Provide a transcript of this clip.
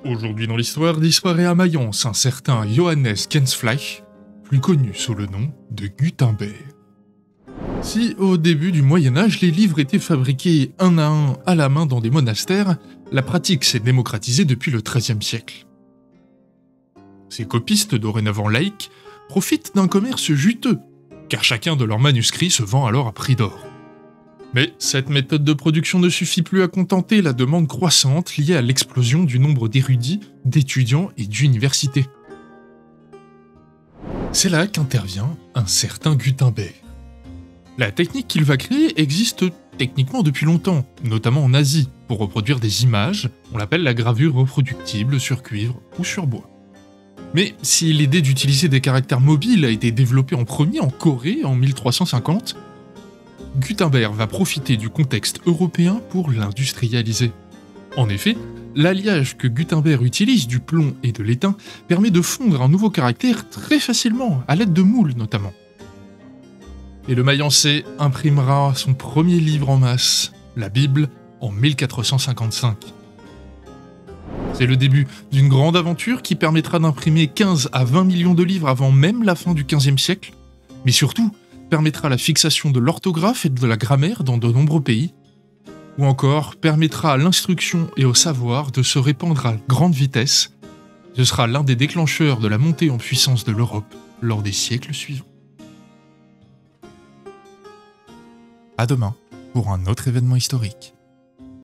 Aujourd'hui dans l'histoire disparaît à Mayence un certain Johannes Kensfleich, plus connu sous le nom de Gutenberg. Si au début du Moyen-Âge les livres étaient fabriqués un à la main dans des monastères, la pratique s'est démocratisée depuis le XIIIe siècle. Ces copistes, dorénavant laïcs, profitent d'un commerce juteux, car chacun de leurs manuscrits se vend alors à prix d'or. Mais cette méthode de production ne suffit plus à contenter la demande croissante liée à l'explosion du nombre d'érudits, d'étudiants et d'universités. C'est là qu'intervient un certain Gutenberg. La technique qu'il va créer existe techniquement depuis longtemps, notamment en Asie, pour reproduire des images, on l'appelle la gravure reproductible sur cuivre ou sur bois. Mais si l'idée d'utiliser des caractères mobiles a été développée en premier en Corée en 1350, Gutenberg va profiter du contexte européen pour l'industrialiser. En effet, l'alliage que Gutenberg utilise du plomb et de l'étain permet de fondre un nouveau caractère très facilement, à l'aide de moules notamment. Et le Mayençais imprimera son premier livre en masse, la Bible, en 1455. C'est le début d'une grande aventure qui permettra d'imprimer 15 à 20 millions de livres avant même la fin du XVe siècle, mais surtout permettra la fixation de l'orthographe et de la grammaire dans de nombreux pays, ou encore permettra à l'instruction et au savoir de se répandre à grande vitesse. Ce sera l'un des déclencheurs de la montée en puissance de l'Europe lors des siècles suivants. À demain pour un autre événement historique.